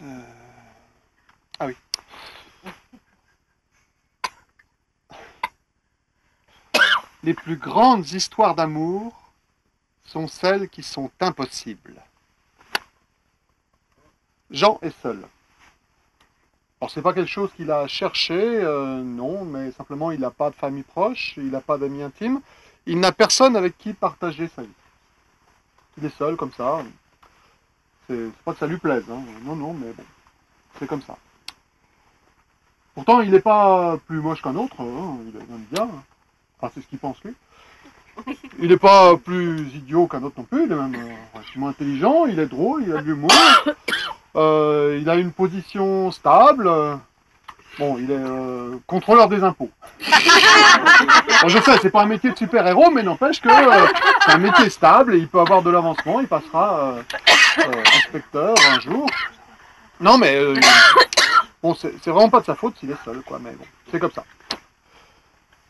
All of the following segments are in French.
Ah oui. Les plus grandes histoires d'amour sont celles qui sont impossibles. Jean est seul. Alors c'est pas quelque chose qu'il a cherché, non, mais simplement il n'a pas de famille proche, il n'a pas d'amis intimes, il n'a personne avec qui partager sa vie. Il est seul comme ça. C'est pas que ça lui plaise, hein. Non, non, mais bon, c'est comme ça. Pourtant, il n'est pas plus moche qu'un autre, hein. Il est même bien. Enfin, c'est ce qu'il pense lui. Il n'est pas plus idiot qu'un autre non plus, il est même relativement intelligent, il est drôle, il a de l'humour, il a une position stable. Bon, il est contrôleur des impôts. Bon, je sais, c'est pas un métier de super-héros, mais n'empêche que c'est un métier stable et il peut avoir de l'avancement, il passera inspecteur un jour. Non, mais bon, c'est vraiment pas de sa faute s'il est seul, quoi, mais bon, c'est comme ça.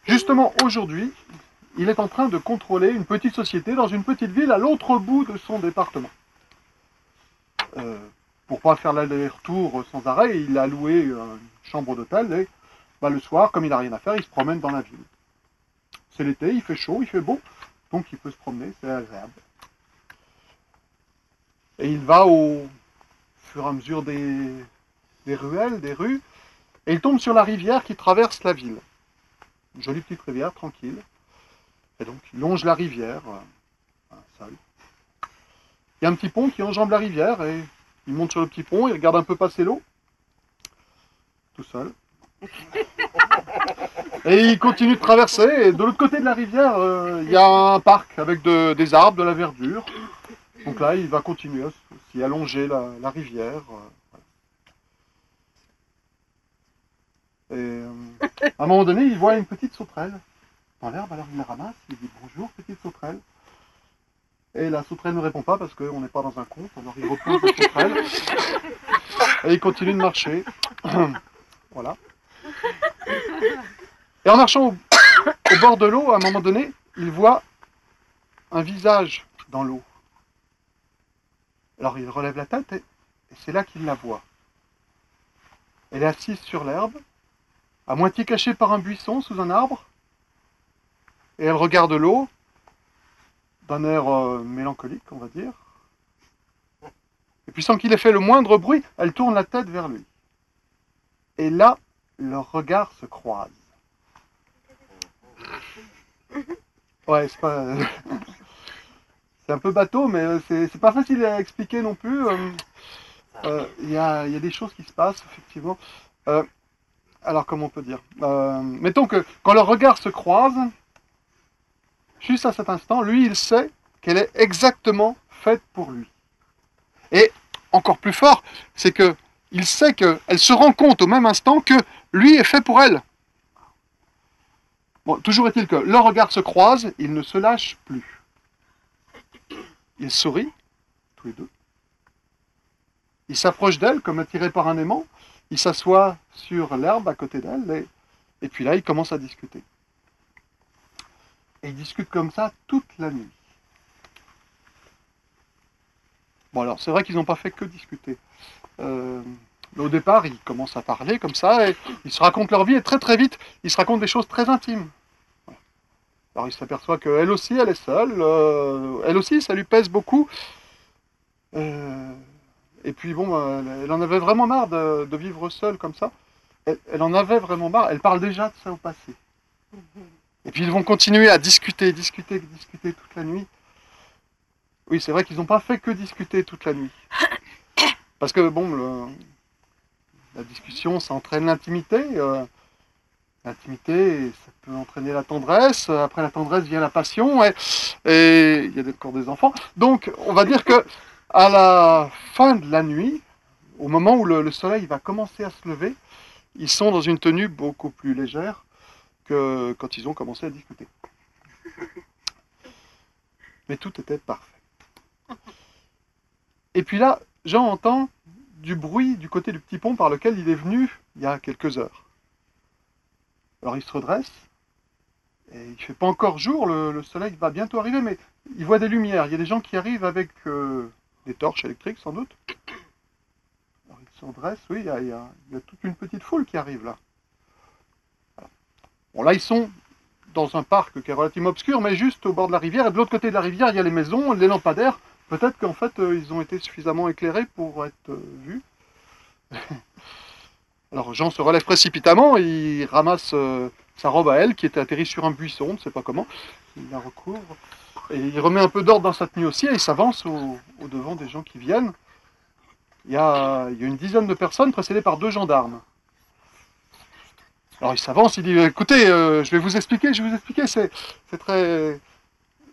Justement, aujourd'hui, il est en train de contrôler une petite société dans une petite ville à l'autre bout de son département. Pour pas faire l'aller-retour sans arrêt, il a loué une chambre d'hôtel et le soir, comme il n'a rien à faire, il se promène dans la ville. C'est l'été, il fait chaud, il fait beau, donc il peut se promener, c'est agréable. Et il va au fur et à mesure des ruelles, des rues, et il tombe sur la rivière qui traverse la ville. Une jolie petite rivière, tranquille. Et donc, il longe la rivière, seul. Il y a un petit pont qui enjambe la rivière, et il monte sur le petit pont, il regarde un peu passer l'eau, tout seul. Et il continue de traverser, et de l'autre côté de la rivière, il y a un parc avec des arbres, de la verdure. Donc là, il va continuer aussi à longer la rivière. Et à un moment donné, il voit une petite sauterelle dans l'herbe, alors il la ramasse, il dit bonjour petite sauterelle. Et la sauterelle ne répond pas parce qu'on n'est pas dans un conte, alors il repose la sauterelle et il continue de marcher. Voilà. Et en marchant au bord de l'eau, à un moment donné, il voit un visage dans l'eau. Alors il relève la tête et c'est là qu'il la voit. Elle est assise sur l'herbe, à moitié cachée par un buisson sous un arbre, et elle regarde l'eau d'un air mélancolique, on va dire. Et puis sans qu'il ait fait le moindre bruit, elle tourne la tête vers lui. Et là, leurs regards se croisent. Ouais, c'est pas... c'est un peu bateau, mais c'est pas facile à expliquer non plus. Y a des choses qui se passent, effectivement. Alors, comment on peut dire mettons que quand leurs regards se croisent, juste à cet instant, lui, il sait qu'elle est exactement faite pour lui. Et encore plus fort, c'est que il sait qu'elle se rend compte au même instant que lui est fait pour elle. Bon, toujours est-il que leurs regards se croisent, ils ne se lâchent plus. Ils sourient, tous les deux. Il s'approche d'elle comme attiré par un aimant. Il s'assoit sur l'herbe à côté d'elle et puis là, il commence à discuter. Et ils discutent comme ça toute la nuit. Bon, alors, c'est vrai qu'ils n'ont pas fait que discuter. Au départ, ils commencent à parler comme ça et ils se racontent leur vie et très très vite, ils se racontent des choses très intimes. Alors, il s'aperçoit qu'elle aussi, elle est seule. Elle aussi, ça lui pèse beaucoup. Et puis bon, elle en avait vraiment marre de vivre seule comme ça. Elle en avait vraiment marre. Elle parle déjà de ça au passé. Et puis ils vont continuer à discuter, discuter, discuter toute la nuit. Oui, c'est vrai qu'ils n'ont pas fait que discuter toute la nuit. Parce que bon, la discussion, ça entraîne l'intimité. L'intimité, ça peut entraîner la tendresse. Après la tendresse vient la passion. Et il y a encore des enfants. Donc, on va dire que à la fin de la nuit, au moment où le soleil va commencer à se lever, ils sont dans une tenue beaucoup plus légère que quand ils ont commencé à discuter. Mais tout était parfait. Et puis là, Jean entend du bruit du côté du petit pont par lequel il est venu il y a quelques heures. Alors il se redresse, et il ne fait pas encore jour, le soleil va bientôt arriver, mais il voit des lumières. Il y a des gens qui arrivent avec des torches électriques sans doute. Alors il se redresse, oui, il y a toute une petite foule qui arrive là. Bon, là, ils sont dans un parc qui est relativement obscur, mais juste au bord de la rivière. Et de l'autre côté de la rivière, il y a les maisons, les lampadaires. Peut-être qu'en fait, ils ont été suffisamment éclairés pour être vus. Alors Jean se relève précipitamment, il ramasse sa robe à elle, qui était atterrie sur un buisson, on ne sait pas comment. Il la recouvre. Et il remet un peu d'ordre dans sa tenue aussi, et il s'avance au devant des gens qui viennent. Il y a une dizaine de personnes précédées par 2 gendarmes. Alors il s'avance, il dit écoutez, je vais vous expliquer, c'est très.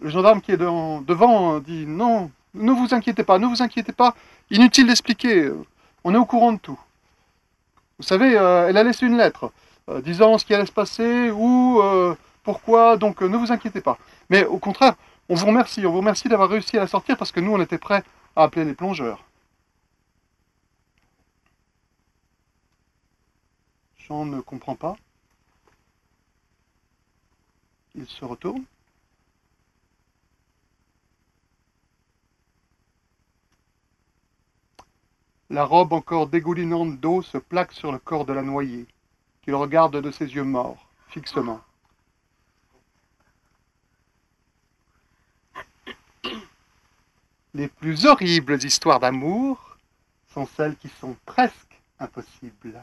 Le gendarme qui est devant dit non, ne vous inquiétez pas, inutile d'expliquer, on est au courant de tout. Vous savez, elle a laissé une lettre disant ce qui allait se passer, ou pourquoi, donc ne vous inquiétez pas. Mais au contraire, on vous remercie d'avoir réussi à la sortir parce que nous on était prêts à appeler les plongeurs. Jean ne comprend pas. Il se retourne. La robe encore dégoulinante d'eau se plaque sur le corps de la noyée, qui le regarde de ses yeux morts, fixement. Les plus horribles histoires d'amour sont celles qui sont presque impossibles.